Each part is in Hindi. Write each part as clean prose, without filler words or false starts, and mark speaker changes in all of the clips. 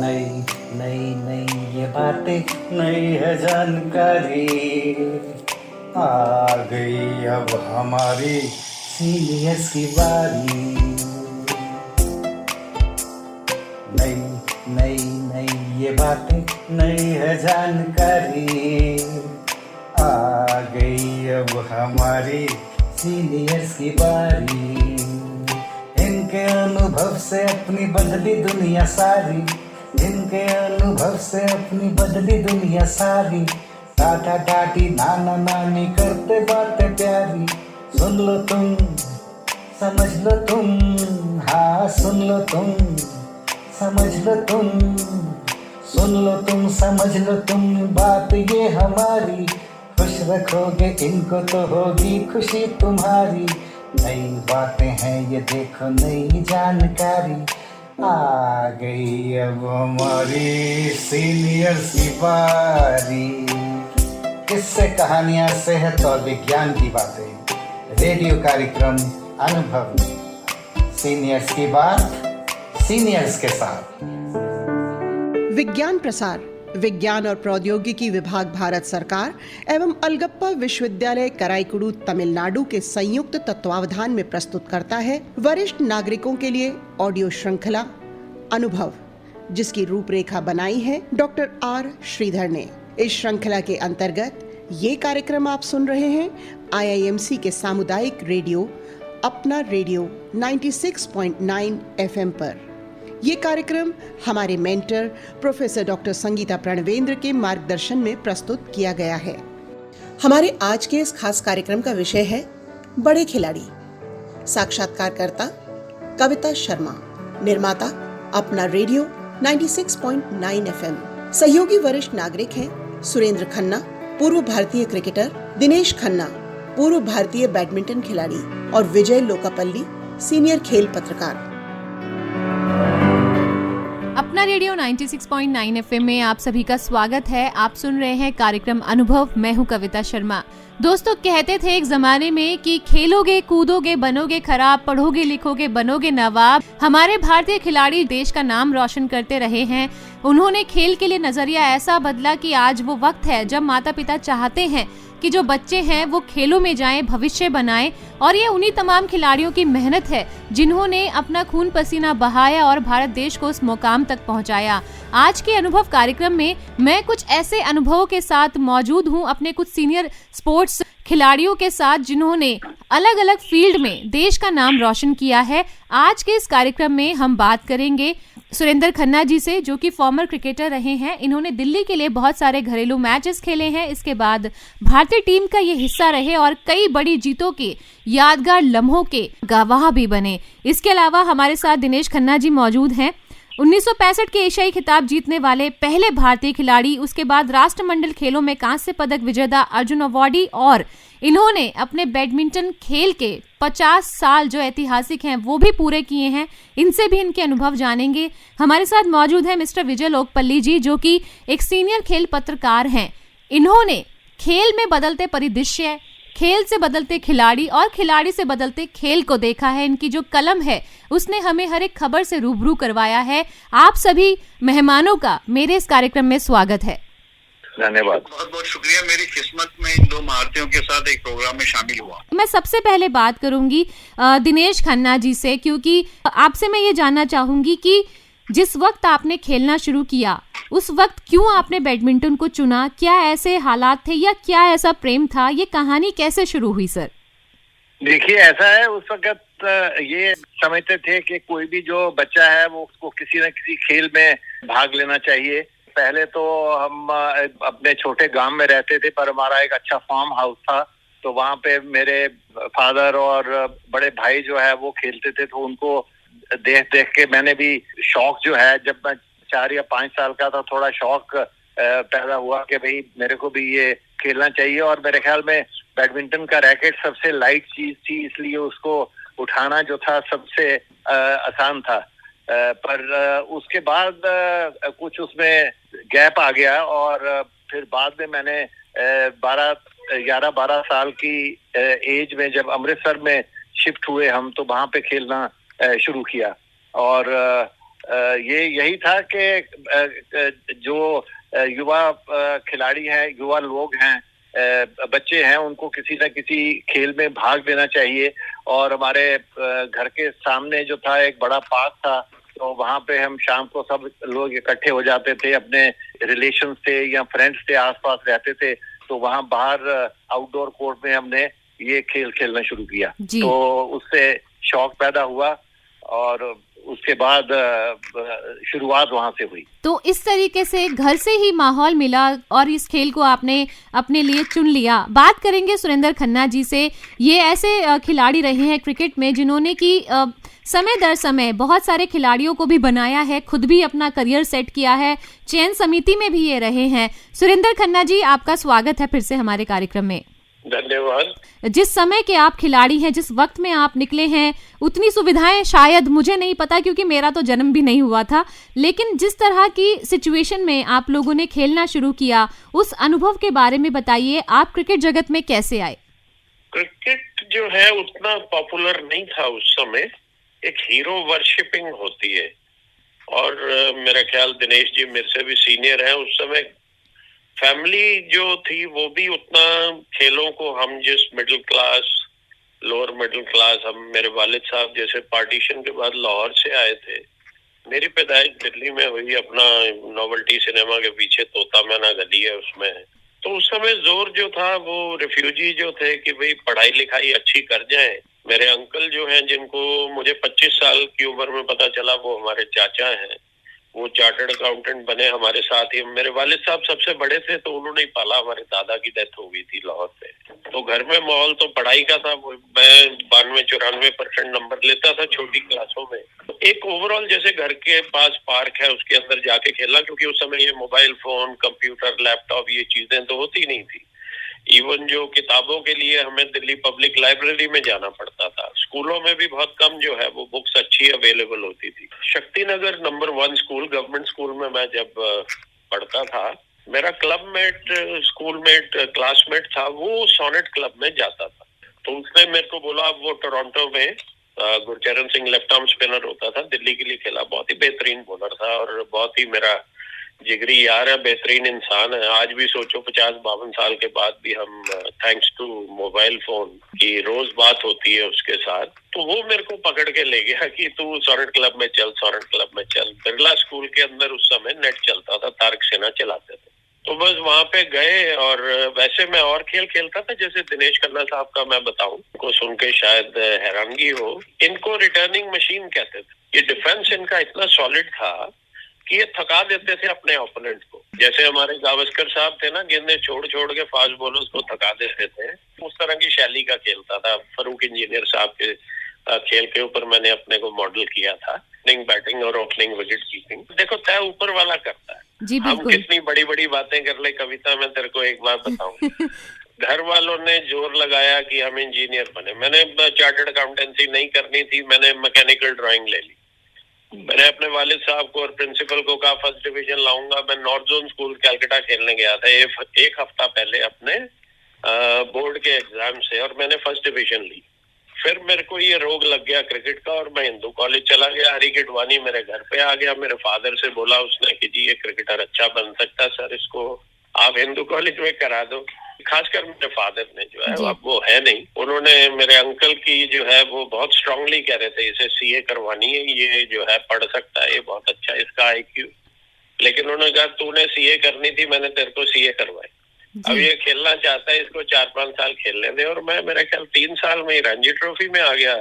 Speaker 1: नई नई नई ये बातें नई है जानकारी, आ गई अब हमारी सीनियर्स की बारी। नई नई नई ये बातें नई है जानकारी, आ गई अब हमारी सीनियर्स की बारी। इनके अनुभव से अपनी बदली दुनिया सारी, इनके अनुभव से अपनी बदली दुनिया सारी। टाटा टाटी नाना नानी करते बातें प्यारी, सुन लो तुम समझ लो तुम, हाँ सुन लो तुम समझ लो तुम, सुन लो तुम समझ लो तुम, बात ये हमारी। खुश रखोगे इनको तो होगी खुशी तुम्हारी। नई बातें हैं ये देखो नई जानकारी, आ गई अब हमारी सीनियर्स की बारी। किस्से कहानियां सेहत और विज्ञान की बातें, रेडियो कार्यक्रम अनुभव में सीनियर्स की बात सीनियर्स के साथ।
Speaker 2: विज्ञान प्रसार विज्ञान और प्रौद्योगिकी विभाग भारत सरकार एवं अलगप्पा विश्वविद्यालय कराईकुड़ू तमिलनाडु के संयुक्त तत्वावधान में प्रस्तुत करता है वरिष्ठ नागरिकों के लिए ऑडियो श्रृंखला अनुभव, जिसकी रूपरेखा बनाई है डॉक्टर आर श्रीधर ने। इस श्रृंखला के अंतर्गत ये कार्यक्रम आप सुन रहे हैं IIMC के सामुदायिक रेडियो अपना रेडियो 96.9 FM पर। ये कार्यक्रम हमारे mentor professor doctor Sangeeta Pranvendra के मार्गदर्शन में प्रस्तुत किया गया है। हमारे आज के इस खास कार्यक्रम का विषय है बड़े खिलाड़ी। साक्षात्कारकर्ता कविता शर्मा, निर्माता अपना रेडियो 96.9 FM। सहयोगी वरिष्ठ नागरिक हैं सुरेंद्र खन्ना, पूर्व भारतीय क्रिकेटर, दिनेश खन्ना, पूर्व भारतीय बैडमिंटन खिलाड़ी, और विजय लोकापल्ली, सीनियर खेल पत्रकार।
Speaker 3: अपना रेडियो 96.9 FM में आप सभी का स्वागत है। आप सुन रहे हैं कार्यक्रम अनुभव। मैं हूं कविता शर्मा। दोस्तों, कहते थे एक जमाने में कि खेलोगे कूदोगे बनोगे खराब, पढ़ोगे लिखोगे बनोगे नवाब। हमारे भारतीय खिलाड़ी देश का नाम रोशन करते रहे हैं। उन्होंने खेल के लिए नजरिया ऐसा बदला कि आज वो वक्त है जब माता पिता चाहते हैं कि जो बच्चे हैं वो खेलों में जाएं, भविष्य बनाएं, और ये उन्हीं तमाम खिलाड़ियों की मेहनत है जिन्होंने अपना खून पसीना बहाया और भारत देश को उस मुकाम तक पहुंचाया। आज के अनुभव कार्यक्रम में मैं कुछ ऐसे अनुभवों के साथ मौजूद हूं, अपने कुछ सीनियर स्पोर्ट्स खिलाड़ियों के साथ जिन्होंने अलग अलग फील्ड में देश का नाम रोशन किया है। आज के इस कार्यक्रम में हम बात करेंगे सुरेंद्र खन्ना जी से, जो कि फॉर्मर क्रिकेटर रहे हैं। इन्होंने दिल्ली के लिए बहुत सारे घरेलू मैचेस खेले हैं, इसके बाद भारतीय टीम का ये हिस्सा रहे और कई बड़ी जीतों के यादगार लम्हों के गवाह भी बने। इसके अलावा हमारे साथ दिनेश खन्ना जी मौजूद हैं, 1965 के एशियाई खिताब जीतने वाले पहले भारतीय खिलाड़ी, उसके बाद राष्ट्रमंडल खेलों में कांस्य पदक विजेता, अर्जुन अवार्डी, और इन्होंने अपने बैडमिंटन खेल के 50 साल जो ऐतिहासिक हैं वो भी पूरे किए हैं। इनसे भी इनके अनुभव जानेंगे। हमारे साथ मौजूद है मिस्टर विजय लोकपल्ली जी, जो कि एक सीनियर खेल पत्रकार हैं। इन्होंने खेल में बदलते परिदृश्य, खेल से बदलते खिलाड़ी और खिलाड़ी से बदलते खेल को देखा है। इनकी जो कलम है उसने हमें हर एक खबर से रूबरू करवाया है। आप सभी मेहमानों का मेरे इस कार्यक्रम में स्वागत है।
Speaker 4: धन्यवाद। बहुत बहुत शुक्रिया। मेरी किस्मत में इन दो महारथियों के साथ एक प्रोग्राम में शामिल हुआ।
Speaker 3: मैं सबसे पहले बात करूंगी दिनेश खन्ना जी से, क्योंकि आपसे मैं ये जानना चाहूंगी कि जिस वक्त आपने खेलना शुरू किया उस वक्त क्यों आपने बैडमिंटन को चुना? क्या ऐसे हालात थे या क्या ऐसा प्रेम था? ये कहानी कैसे शुरू हुई सर?
Speaker 4: देखिए, ऐसा है, उस वक्त ये समझते थे कि कोई भी जो बच्चा है वो उसको किसी न किसी खेल में भाग लेना चाहिए। पहले तो हम अपने छोटे गांव में रहते थे, पर हमारा एक अच्छा फार्म हाउस था, तो वहाँ पे मेरे फादर और बड़े भाई जो है वो खेलते थे, तो उनको देख देख के मैंने भी शौक जो है, जब मैं 4 या 5 साल का था, थोड़ा शौक पैदा हुआ कि भाई मेरे को भी ये खेलना चाहिए। और मेरे ख्याल में बैडमिंटन का रैकेट सबसे लाइट चीज थी, इसलिए उसको उठाना जो था सबसे आसान था। पर उसके बाद कुछ उसमें गैप आ गया, और फिर बाद में मैंने 11-12 साल की एज में जब अमृतसर में शिफ्ट हुए हम, तो वहाँ पे खेलना शुरू किया। और यही था कि जो युवा खिलाड़ी हैं, युवा लोग हैं, बच्चे हैं, उनको किसी न किसी खेल में भाग लेना चाहिए। और हमारे घर के सामने जो था एक बड़ा पार्क था, तो वहाँ पे हम शाम को सब लोग इकट्ठे हो जाते थे, अपने रिलेशन से या फ्रेंड्स से आसपास रहते थे, तो वहाँ बाहर आउटडोर कोर्ट में हमने ये खेल खेलना शुरू किया। तो उससे शौक पैदा हुआ और उसके बाद शुरुआत वहां से हुई।
Speaker 3: तो इस तरीके से घर से ही माहौल मिला और इस खेल को आपने अपने लिए चुन लिया। बात करेंगे सुरेंद्र खन्ना जी से। ये ऐसे खिलाड़ी रहे हैं क्रिकेट में जिन्होंने कि समय दर समय बहुत सारे खिलाड़ियों को भी बनाया है, खुद भी अपना करियर सेट किया है, चयन समिति में भी ये रहे हैं। सुरेंद्र खन्ना जी, आपका स्वागत है फिर से हमारे कार्यक्रम में।
Speaker 4: धन्यवाद।
Speaker 3: जिस समय के आप खिलाड़ी हैं, जिस वक्त में आप निकले हैं, उतनी सुविधाएं शायद मुझे नहीं पता क्योंकि मेरा तो जन्म भी नहीं हुआ था, लेकिन जिस तरह की सिचुएशन में आप लोगों ने खेलना शुरू किया, उस अनुभव के बारे में बताइए। आप क्रिकेट जगत में कैसे आए?
Speaker 5: क्रिकेट जो है उतना पॉपुलर नहीं था उस समय। एक हीरो वर्शिपिंग होती है और मेरा ख्याल दिनेश जी मेरे से भी सीनियर हैं। उस समय फैमिली जो थी वो भी उतना खेलों को, हम जिस middle class, lower middle class, हम मेरे वालिद साहब जैसे पार्टीशन के बाद लाहौर से आए थे। मेरी पैदाइश दिल्ली में हुई, अपना नोवेल्टी सिनेमा के पीछे तोता मैना गली है उसमें। तो उस समय जोर जो था वो रिफ्यूजी जो थे कि भाई पढ़ाई लिखाई अच्छी कर जाएं। मेरे अंकल जो हैं, जिनको मुझे 25 साल की उम्र में पता चला वो हमारे चाचा हैं, वो चार्टर्ड अकाउंटेंट बने हमारे साथ ही। मेरे वालिद साहब सबसे बड़े थे तो उन्होंने ही पाला। हमारे दादा की डेथ हो गई थी लाहौर पे। तो घर में माहौल तो पढ़ाई का था। मैं 92-94% नंबर लेता था छोटी क्लासों में। तो एक ओवरऑल जैसे घर के पास पार्क है उसके अंदर जाके खेला, क्योंकि उस समय ये मोबाइल फोन, कंप्यूटर, लैपटॉप ये चीजें तो होती नहीं थी। इवन जो किताबों के लिए हमें दिल्ली पब्लिक लाइब्रेरी में जाना पड़ता था। स्कूलों में भी बहुत कम जो है वो बुक्स अच्छी अवेलेबल होती थी। Shaktinagar number 1 school, government school में मैं जब पढ़ता था, मेरा क्लबमेट, स्कूलमेट, क्लासमेट था, वो सोनेट क्लब में जाता था। तो उसने मेरे को बोला, वो टोरंटो में Gurcharan Singh left arm spinner होता था, दिल्ली के लिए खेला, बहुत ही बेहतरीन बॉलर था और बहुत ही मेरा जिगरी यार है, बेहतरीन इंसान है। आज भी सोचो 50-52 साल के बाद भी हम थैंक्स टू मोबाइल फोन की रोज बात होती है उसके साथ। तो वो मेरे को पकड़ के ले गया कि तू सोनेट क्लब में चल, सोनेट क्लब में चल। बिरला स्कूल के अंदर उस समय नेट चलता था, तारक सिन्हा चलाते थे। तो बस वहां पे गए और वैसे मैं और खेल खेलता था, जैसे दिनेश खन्ना साहब का मैं बताऊं, को सुन के शायद हैरानगी हो। इनको रिटर्निंग मशीन कहते थे। ये डिफेंस इनका इतना सॉलिड था कि ये थका देते थे अपने ओपोनेंट को। जैसे हमारे गावस्कर साहब थे ना, गेंदें छोड़ छोड़ के फास्ट बॉलर्स को थका देते थे, उस तरह की शैली का खेलता था। फरूक इंजीनियर साहब के खेल के ऊपर मैंने अपने को मॉडल किया था। बैटिंग और ओपनिंग, विकेट कीपिंग, देखो तय ऊपर वाला करता है।
Speaker 3: जी,
Speaker 5: हम कितनी बड़ी बड़ी बातें कर ले। कविता, मैं तेरे को एक बात बताऊं घर वालों ने जोर लगाया कि हम इंजीनियर बने। मैंने चार्टर्ड अकाउंटेंसी नहीं करनी थी, मैंने मैकेनिकल ड्राइंग ले ली। मैंने अपने वालिद साहब को और प्रिंसिपल को कहा फर्स्ट डिवीजन लाऊंगा। मैं नॉर्थ जोन स्कूल कैलकाटा खेलने गया था एक हफ्ता पहले अपने बोर्ड के एग्जाम से, और मैंने फर्स्ट डिवीजन ली। फिर मेरे को ये रोग लग गया क्रिकेट का और मैं हिंदू कॉलेज चला गया। हरी गिडवानी मेरे घर पे आ गया। मेरे फादर से बोला उसने कि जी ये क्रिकेटर अच्छा बन सकता है सर, इसको आप हिंदू कॉलेज में करा दो। खासकर मेरे फादर ने जो है, अब वो है नहीं, उन्होंने मेरे अंकल की जो है वो बहुत स्ट्रांगली कह रहे थे इसे सीए करवानी है, ये जो है पढ़ सकता है, ये बहुत अच्छा है, इसका आईक्यू। लेकिन उन्होंने कहा तूने सीए करनी थी, मैंने तेरे को सीए करवाई। अब ये खेलना चाहता है, इसको 4-5 साल खेलने दे। और मैं मेरे ख्याल 3 साल में ही रणजी ट्रॉफी में आ गया।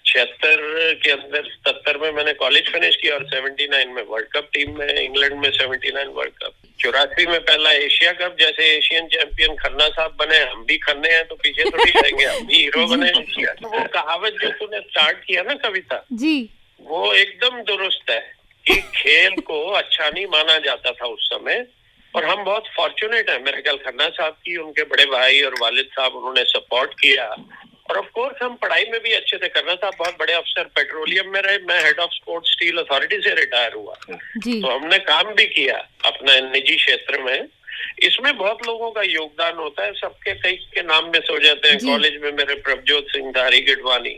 Speaker 5: 76 के अंदर 77 में मैंने कॉलेज फिनिश किया और 79 में वर्ल्ड कप टीम में, इंग्लैंड में 79 वर्ल्ड कप। 84 में पहला एशिया कप। जैसे एशियन चैंपियन खन्ना साहब बने, हम भी खन्ने हैं तो पीछे थोड़ी जाएंगे, हम भी हीरो बने। तो वो कहावत जो तूने स्टार्ट किया ना कविता
Speaker 3: जी,
Speaker 5: वो एकदम दुरुस्त है कि खेल को अच्छा नहीं माना जाता था उस समय। और हम बहुत फॉर्चुनेट हैं, मेरे ख्याल खन्ना साहब की, उनके बड़े भाई और वालिद साहब उन्होंने सपोर्ट किया। और ऑफ कोर्स हम पढ़ाई में भी अच्छे से करना था। बहुत बड़े अफसर पेट्रोलियम में रहे, मैं head of sports steel authority से रिटायर हुआ। तो हमने काम भी किया अपना निजी क्षेत्र में। इसमें बहुत लोगों का योगदान होता है, सबके कई के नाम में सो जाते हैं। कॉलेज में मेरे प्रभजोत सिंह था, हरी गिडवानी,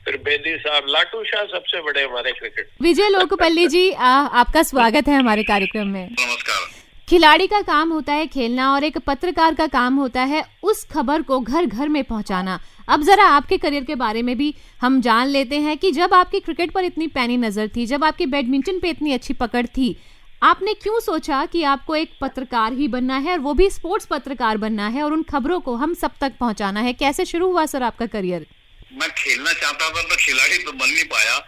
Speaker 5: फिर बेदी साहब, लाटू शाह सबसे बड़े हमारे क्रिकेट।
Speaker 3: विजय लोकपल्ली जी, आपका स्वागत है हमारे कार्यक्रम में।
Speaker 5: नमस्कार।
Speaker 3: खिलाड़ी का काम होता है खेलना और एक पत्रकार का काम होता है उस खबर को घर घर में पहुंचाना। अब जरा आपके करियर के बारे में भी हम जान लेते हैं कि जब आपकी क्रिकेट पर इतनी पैनी नजर थी, जब आपकी बैडमिंटन पे इतनी अच्छी पकड़ थी, आपने क्यों सोचा कि आपको एक पत्रकार ही बनना है और वो भी स्पोर्ट्स पत्रकार बनना है और उन खबरों को हम सब तक पहुंचाना है? कैसे शुरू हुआ सर आपका करियर?
Speaker 6: मैं खेलना चाहता था पर खिलाड़ी तो बन नहीं पाया।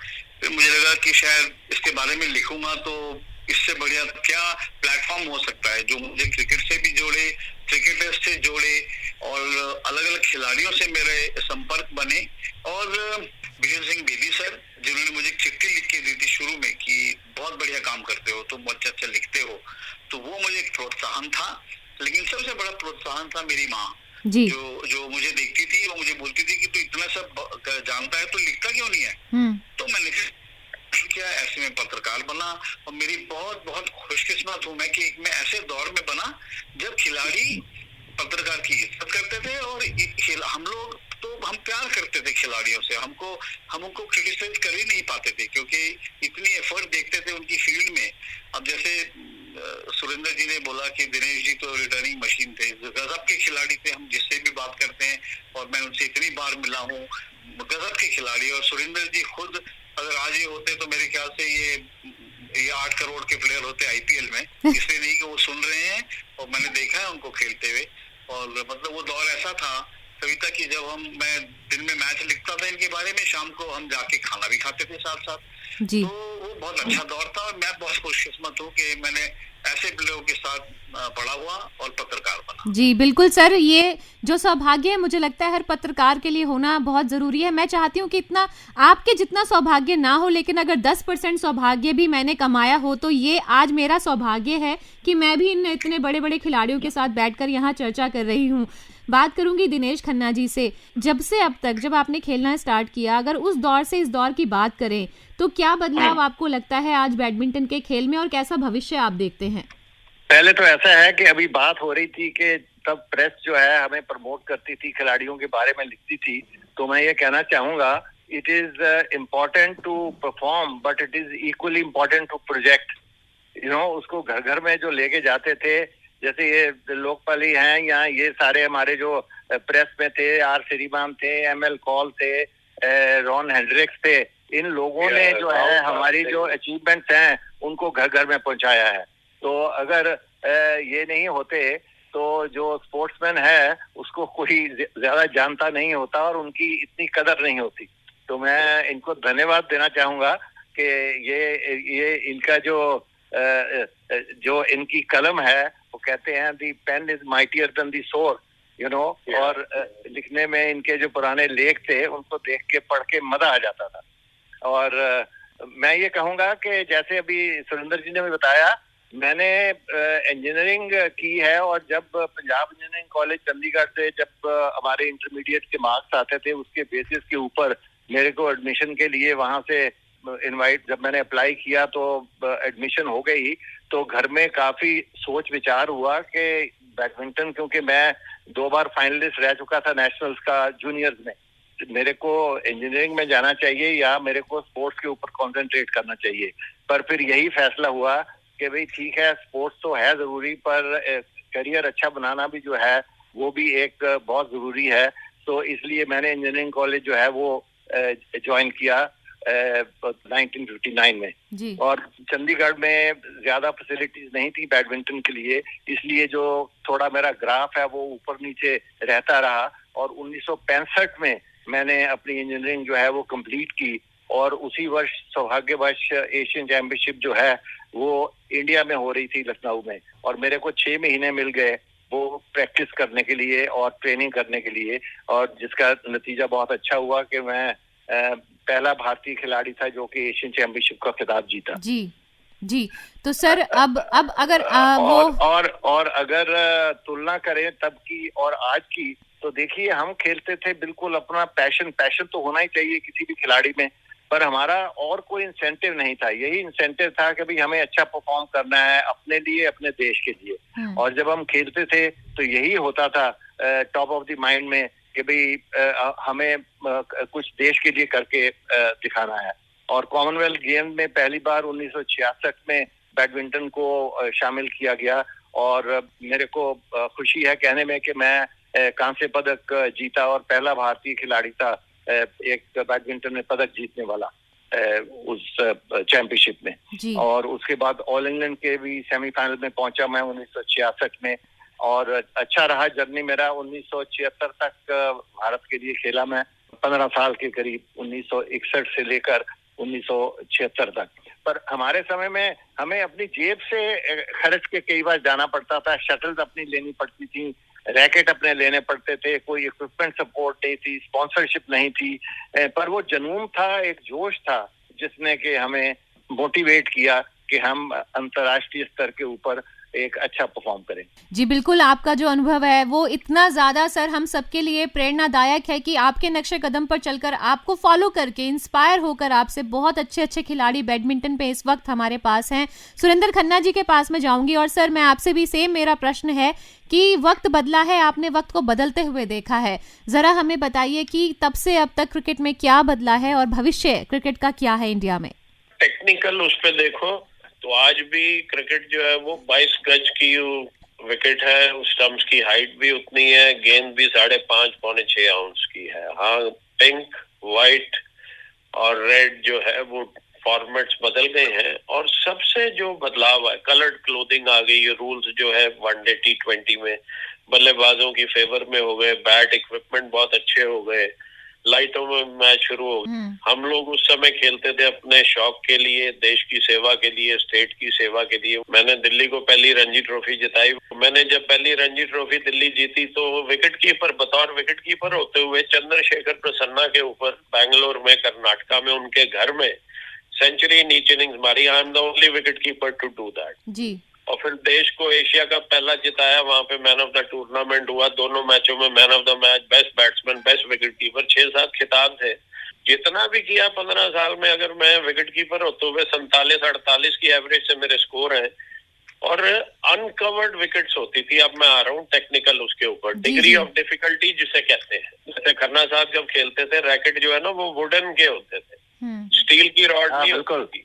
Speaker 6: फिर मुझे लगा कि शायद इसके बारे में लिखूंगा तो इससे बढ़िया क्या प्लेटफॉर्म हो सकता है जो मुझे क्रिकेट से भी जोड़े, क्रिकेटर्स से जोड़े और अलग अलग खिलाड़ियों से मेरे संपर्क बने। और विजय सिंह बेदी सर, जिन्होंने मुझे चिट्ठी लिख के दी थी शुरू में कि बहुत बढ़िया काम करते हो, तुम बहुत अच्छा लिखते हो, तो वो मुझे एक प्रोत्साहन था। लेकिन सबसे बड़ा प्रोत्साहन था मेरी माँ, जो मुझे देखती थी, वो मुझे बोलती थी कि तू इतना सब जानता है तो लिखता क्यों नहीं है। तो मैंने क्या ऐसे में पत्रकार बना और मेरी बहुत बहुत खुशकिस्मत हूँ मैं कि मैं ऐसे दौर में बना जब खिलाड़ी पत्रकार की इज्जत करते थे और हम लोग तो हम प्यार करते थे खिलाड़ियों से। हम उनको क्रिटिसाइज कर ही नहीं पाते थे क्योंकि इतनी एफर्ट देखते थे उनकी फील्ड में। अब जैसे सुरेंद्र जी ने बोला कि दिनेश जी तो रिटर्निंग मशीन थे, गजब के खिलाड़ी थे, हम जिससे भी बात करते हैं और मैं उनसे इतनी बार मिला हूँ, गजब के खिलाड़ी। और सुरेंद्र जी खुद अगर आज ही होते तो मेरे ख्याल से ये 8 करोड़ के प्लेयर होते आईपीएल में, इसलिए नहीं कि वो सुन रहे हैं और मैंने देखा है उनको खेलते हुए। और मतलब वो दौर ऐसा था कविता की जब मैं दिन में मैच लिखता था इनके बारे में, शाम को हम जाके खाना भी खाते थे साथ साथ।
Speaker 3: जी।
Speaker 6: तो वो बहुत अच्छा दौर था और मैं बहुत खुशकिस्मत हूँ कि मैंने ऐसे लोगों के साथ बड़ा हुआ और पत्रकार बना।
Speaker 3: जी बिल्कुल सर, ये जो सौभाग्य है मुझे लगता है हर पत्रकार के लिए होना बहुत जरूरी है। मैं चाहती हूँ कि इतना आपके जितना सौभाग्य ना हो, लेकिन अगर 10% सौभाग्य भी मैंने कमाया हो तो ये आज मेरा सौभाग्य है कि मैं भी इन इतने बड़े बड़े खिलाड़ियों के साथ बैठकर यहाँ चर्चा कर रही हूँ। बात करूंगी दिनेश खन्ना जी से। जब से अब तक जब आपने खेलना स्टार्ट किया, अगर उस दौर से इस दौर की बात करें तो क्या बदलाव आपको लगता है आज बैडमिंटन के खेल में और कैसा भविष्य आप देखते हैं?
Speaker 4: पहले तो ऐसा है कि अभी बात हो रही थी कि तब प्रेस जो है हमें प्रमोट करती थी, खिलाड़ियों के बारे में लिखती थी। तो मैं ये कहना चाहूंगा, it is important to perform but it is equally important to project. उसको घर घर में जो लेके जाते थे, जैसे ये लोकपाली हैं या ये सारे हमारे जो प्रेस में थे, आर श्रीमान थे, एमएल कॉल थे, रॉन हेंड्रिक्स थे, इन लोगों ने जो है हमारी जो अचीवमेंट्स हैं उनको घर घर में पहुंचाया है। तो अगर ये नहीं होते तो जो स्पोर्ट्समैन है उसको कोई ज्यादा जानता नहीं होता और उनकी इतनी कदर नहीं होती। तो मैं इनको धन्यवाद देना चाहूंगा कि ये इनका जो इनकी कलम है, वो कहते हैं the pen is mightier than the sword, और लिखने में इनके जो पुराने लेख थे उनको देख के पढ़ के मजा आ जाता था। और मैं ये कहूंगा कि जैसे अभी सुरेंद्र जी ने भी बताया, मैंने इंजीनियरिंग की है और जब पंजाब इंजीनियरिंग कॉलेज चंडीगढ़ से जब हमारे इंटरमीडिएट के मार्क्स आते थे उसके बेसिस के ऊपर मेरे को एडमिशन के लिए वहां से जब मैंने अप्लाई किया तो एडमिशन हो गई। तो घर में काफी सोच विचार हुआ कि बैडमिंटन, क्योंकि मैं 2 बार फाइनलिस्ट रह चुका था नेशनल्स का जूनियर्स में, मेरे को इंजीनियरिंग में जाना चाहिए या मेरे को स्पोर्ट्स के ऊपर कंसंट्रेट करना चाहिए। पर फिर यही फैसला हुआ कि भाई ठीक है, स्पोर्ट्स तो है जरूरी पर करियर अच्छा बनाना भी जो है वो भी एक बहुत जरूरी है। तो इसलिए मैंने इंजीनियरिंग कॉलेज जो है वो ज्वाइन किया 1959 में
Speaker 3: जी। और
Speaker 4: चंडीगढ़ में ज्यादा फैसिलिटीज नहीं थी बैडमिंटन के लिए, इसलिए जो थोड़ा मेरा ग्राफ है वो ऊपर नीचे रहता रहा। और 1965 में मैंने अपनी इंजीनियरिंग जो है वो कंप्लीट की और उसी वर्ष सौभाग्यवश एशियन चैंपियनशिप जो है वो इंडिया में हो रही थी लखनऊ में, और मेरे को 6 महीने मिल गए वो प्रैक्टिस करने के लिए और ट्रेनिंग करने के लिए, और जिसका नतीजा बहुत अच्छा हुआ कि मैं पहला भारतीय खिलाड़ी था जो कि एशियन चैंपियनशिप का खिताब जीता।
Speaker 3: जी। तो सर अब अगर
Speaker 4: और अगर तुलना करें तब की और आज की, तो देखिए हम खेलते थे बिल्कुल अपना पैशन तो होना ही चाहिए किसी भी खिलाड़ी में, पर हमारा और कोई इंसेंटिव नहीं था। यही इंसेंटिव था कि भाई हमें अच्छा परफॉर्म करना है अपने लिए, अपने देश के लिए। और जब हम खेलते थे तो यही होता था टॉप ऑफ द माइंड में कि भाई हमें कुछ देश के लिए करके दिखाना है। और कॉमनवेल्थ गेम में पहली बार 1966 में बैडमिंटन को शामिल किया गया और मेरे को खुशी है कहने में कि मैं कांस्य पदक जीता और पहला भारतीय खिलाड़ी था एक बैडमिंटन में पदक जीतने वाला उस चैंपियनशिप में। और उसके बाद ऑल इंग्लैंड के भी सेमीफाइनल में पहुंचा मैं 1966 में और अच्छा रहा जर्नी मेरा। 1976 तक भारत के लिए खेला मैं, 15 साल के करीब, 1961 से लेकर 1976 तक। पर हमारे समय में हमें अपनी जेब से खर्च के कई बार जाना पड़ता था, शटल्स अपनी लेनी पड़ती थी, रैकेट अपने लेने पड़ते थे, कोई इक्विपमेंट सपोर्ट नहीं थी, स्पॉन्सरशिप नहीं थी, पर वो जुनून था, एक जोश था जिसने कि हमें मोटिवेट किया कि हम अंतर्राष्ट्रीय स्तर के ऊपर एक अच्छा परफॉर्म करें।
Speaker 3: जी बिल्कुल, आपका जो अनुभव है वो इतना ज्यादा सर हम सबके लिए प्रेरणादायक है कि आपके नक्शे कदम पर चलकर, आपको फॉलो करके, इंस्पायर होकर आपसे बहुत अच्छे अच्छे खिलाड़ी बैडमिंटन पे इस वक्त हमारे पास हैं। सुरेंद्र खन्ना जी के पास मैं जाऊंगी और सर मैं आपसे भी सेम मेरा प्रश्न है कि वक्त बदला है, आपने वक्त को बदलते हुए देखा है, जरा हमें बताइए कि तब से अब तक क्रिकेट में क्या बदला है और भविष्य क्रिकेट का क्या है इंडिया में?
Speaker 5: टेक्निकल उस पे देखो तो आज भी क्रिकेट जो है वो 22 गज की विकेट है, स्टंप्स की हाइट भी उतनी है, गेंद भी 5.5 पौने 6 आउंस की है। हाँ, पिंक, व्हाइट और रेड जो है वो फॉर्मेट्स बदल गए हैं और सबसे जो बदलाव है कलर्ड क्लोथिंग आ गई है। रूल्स जो है वनडे T20 में बल्लेबाजों की फेवर में हो गए, बैट इक्विपमेंट बहुत अच्छे हो गए, लाइटों में मैच शुरू हो गए। हम लोग उस समय खेलते थे अपने शौक के लिए, देश की सेवा के लिए, स्टेट की सेवा के लिए। मैंने दिल्ली को पहली रणजी ट्रॉफी जिताई। मैंने जब पहली रणजी ट्रॉफी दिल्ली जीती तो विकेट कीपर, बतौर विकेट कीपर होते हुए चंद्रशेखर प्रसन्ना के ऊपर बैंगलोर में, कर्नाटका में, उनके घर में सेंचुरी इन ईच इनिंग्स मारी। I am the only wicket keeper to do that जी। और फिर देश को एशिया कप पहला जिताया, वहां पे मैन ऑफ द टूर्नामेंट हुआ, दोनों मैचों में man of the match, best batsman, best wicket keeper, 6-7 खिताब थे। जितना भी किया 15 साल में, अगर मैं विकेट कीपर होते हुए 47-48 की एवरेज से मेरे स्कोर हैं और अनकवर्ड विकेट्स होती थी। अब मैं आ रहा हूँ टेक्निकल उसके ऊपर, डिग्री ऑफ डिफिकल्टी जिसे कहते हैं। जैसे खन्ना साहब जब खेलते थे, रैकेट जो है ना वो वुडन के होते थे, स्टील की रॉड नहीं होती थी।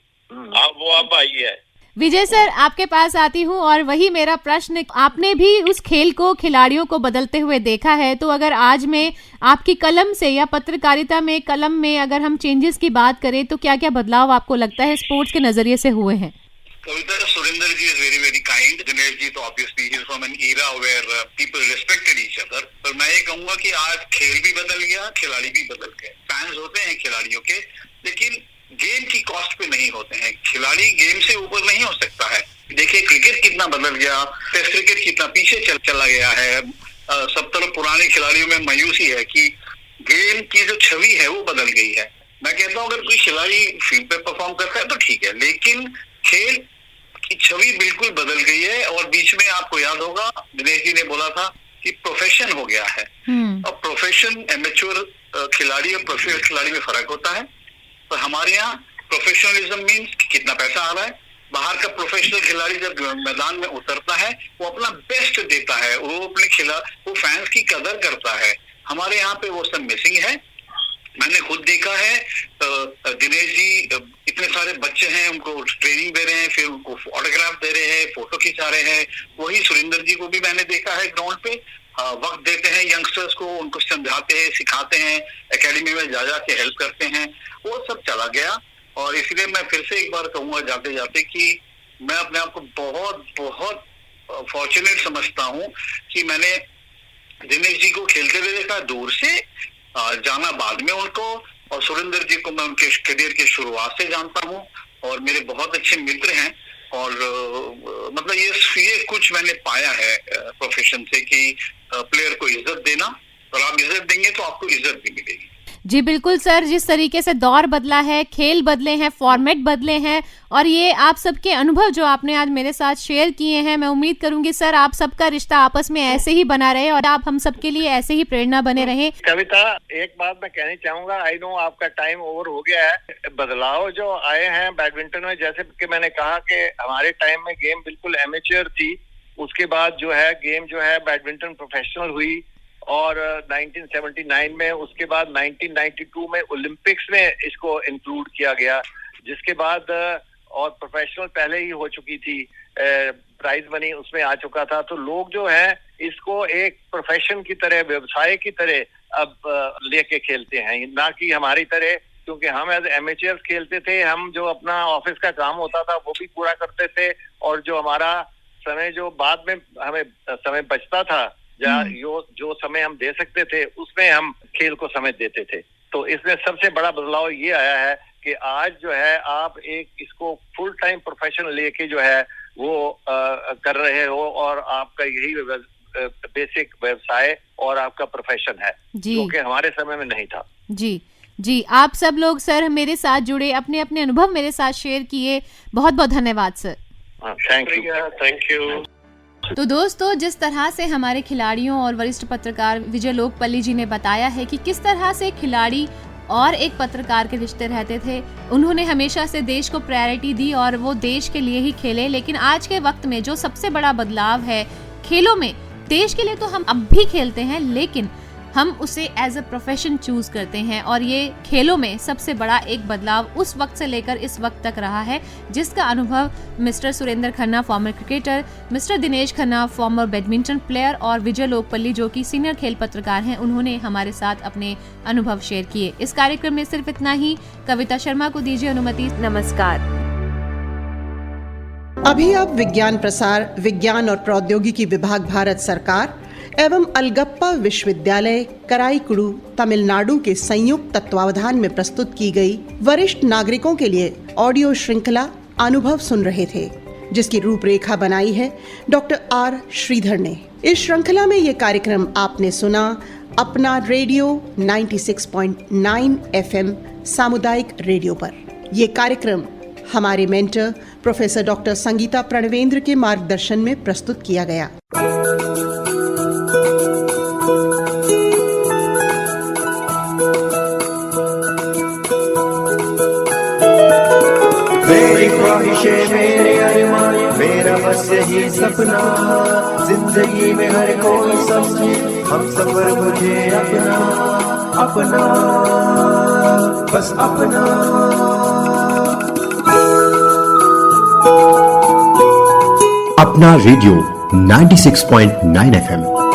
Speaker 5: वो अब आई है।
Speaker 3: विजय सर, आपके पास आती हूँ और वही मेरा प्रश्न, आपने भी उस खेल को, खिलाड़ियों को बदलते हुए देखा है, तो अगर आज में आपकी कलम से या पत्रकारिता में, कलम में अगर हम चेंजेस की बात करें तो क्या क्या बदलाव आपको लगता है स्पोर्ट्स के नजरिए से हुए हैं?
Speaker 6: Kavita, Surendra ji is very very kind, Dinesh ji तो ऑब्वियसली ही is from an era where people respected each other. पर मैं ये कहूंगा कि आज खेल भी बदल गया, खिलाड़ी भी बदल गए। फैंस होते हैं खिलाड़ियों के, लेकिन गेम की कॉस्ट पे नहीं होते हैं। खिलाड़ी गेम से ऊपर नहीं हो सकता है। देखिए क्रिकेट कितना बदल गया, टेस्ट क्रिकेट कितना पीछे चला गया है। सब तरफ पुराने खिलाड़ियों में मायूसी है कि गेम की जो छवि है वो बदल गई है। मैं कहता हूँ अगर कोई खिलाड़ी फील्ड पे परफॉर्म करता है तो ठीक है, लेकिन खेल की छवि बिल्कुल बदल गई है। और बीच में आपको याद होगा दिनेश जी ने बोला था कि प्रोफेशन हो गया है। और प्रोफेशन, एमेच्योर खिलाड़ी और प्रोफेशनल खिलाड़ी में फर्क होता है। पर हमारे यहाँ प्रोफेशनलिज्म मीन्स कितना पैसा आ रहा है। बाहर का प्रोफेशनल खिलाड़ी जब मैदान में उतरता है वो अपना बेस्ट देता है, वो अपने वो फैंस की कदर करता है। हमारे यहाँ पे वो सब मिसिंग है। मैंने खुद देखा है, दिनेश जी इतने सारे बच्चे हैं, उनको ट्रेनिंग दे रहे हैं, फिर उनको ऑटोग्राफ दे रहे हैं, फोटो खिंचा रहे हैं। वही सुरेंद्र जी को भी मैंने देखा है ग्राउंड पे, वक्त देते हैं यंगस्टर्स को, उनको समझाते हैं, सिखाते हैं, एकेडमी में जा के हेल्प करते हैं। वो सब चला गया। और इसलिए मैं फिर से एक बार कहूंगा जाते जाते कि मैं अपने आप को बहुत बहुत फॉर्चुनेट समझता हूँ कि मैंने दिनेश जी को खेलते हुए देखा दूर से, जाना बाद में उनको, और सुरेंद्र जी को मैं उनके करियर की शुरुआत से जानता हूँ और मेरे बहुत अच्छे मित्र हैं। और मतलब ये कुछ मैंने पाया है प्रोफेशन से कि प्लेयर को इज्जत देना, और आप इज्जत देंगे तो आपको इज्जत भी मिलेगी।
Speaker 3: जी बिल्कुल सर, जिस तरीके से दौर बदला है, खेल बदले हैं, फॉर्मेट बदले हैं, और ये आप सबके अनुभव जो आपने आज मेरे साथ शेयर किए हैं, मैं उम्मीद करूंगी सर आप सबका रिश्ता आपस में ऐसे ही बना रहे और आप हम सबके लिए ऐसे ही प्रेरणा बने रहे।
Speaker 4: कविता, एक बात मैं कहनी चाहूंगा, आई नो आपका टाइम ओवर हो गया है। बदलाव जो आए हैं बैडमिंटन में, जैसे कि मैंने कहा कि हमारे टाइम में गेम बिल्कुल एमेच्योर थी, उसके बाद जो है गेम जो है बैडमिंटन प्रोफेशनल हुई और 1979 में, उसके बाद 1992 में ओलंपिक्स में इसको इंक्लूड किया गया, जिसके बाद और प्रोफेशनल पहले ही हो चुकी थी, प्राइज मनी उसमें आ चुका था। तो लोग जो है इसको एक प्रोफेशन की तरह, व्यवसाय की तरह अब लेके खेलते हैं, ना कि हमारी तरह, क्योंकि हम एज एमेचर्स खेलते थे। हम जो अपना ऑफिस का काम होता था वो भी पूरा करते थे, और जो हमारा समय जो बाद में हमें समय बचता था, जो समय हम दे सकते थे उसमें हम खेल को समय देते थे। तो इसमें सबसे बड़ा बदलाव ये आया है कि आज जो है आप एक इसको फुल टाइम प्रोफेशन लेके जो है वो कर रहे हो, और आपका यही बेसिक व्यवसाय और आपका प्रोफेशन है, जो कि हमारे समय में नहीं था।
Speaker 3: जी, आप सब लोग सर मेरे साथ जुड़े, अपने अपने अनुभव मेरे साथ शेयर किए, बहुत बहुत धन्यवाद सर।
Speaker 5: Thank you.
Speaker 3: तो दोस्तों, जिस तरह से हमारे खिलाड़ियों और वरिष्ठ पत्रकार विजय लोकपल्ली जी ने बताया है कि किस तरह से खिलाड़ी और एक पत्रकार के रिश्ते रहते थे, उन्होंने हमेशा से देश को प्रायोरिटी दी और वो देश के लिए ही खेले। लेकिन आज के वक्त में जो सबसे बड़ा बदलाव है खेलों में, देश के लिए तो हम अब भी खेलते हैं, लेकिन हम उसे एज अ प्रोफेशन चूज करते हैं। और ये खेलों में सबसे बड़ा एक बदलाव उस वक्त से लेकर इस वक्त तक रहा है, जिसका अनुभव mister Surendra Khanna, farmer cricketer, mister Dinesh Khanna, farmer badminton player, और विजय लोकपल्ली जो कि सीनियर खेल पत्रकार हैं, उन्होंने हमारे साथ अपने अनुभव शेयर किए। इस कार्यक्रम में सिर्फ इतना ही। कविता शर्मा को दीजिए अनुमति। नमस्कार।
Speaker 2: अभी आप विज्ञान प्रसार, विज्ञान और प्रौद्योगिकी विभाग, भारत सरकार एवं अलगप्पा विश्वविद्यालय कराईकुड़ू, तमिलनाडु के संयुक्त तत्वावधान में प्रस्तुत की गई वरिष्ठ नागरिकों के लिए ऑडियो श्रृंखला अनुभव सुन रहे थे, जिसकी रूपरेखा बनाई है डॉक्टर आर श्रीधर ने। इस श्रृंखला में ये कार्यक्रम आपने सुना अपना रेडियो 96.9 FM सामुदायिक रेडियो पर। ये कार्यक्रम हमारे mentor professor doctor Sangeeta Pranvendra के मार्गदर्शन में प्रस्तुत किया गया।
Speaker 7: मेरी ख्वाहिशें, मेरे अरमान, मेरा बस यही सपना, जिंदगी में हर कोई समझे हम सफर मुझे अपना, अपना बस अपना।
Speaker 8: अपना रेडियो 96.9 FM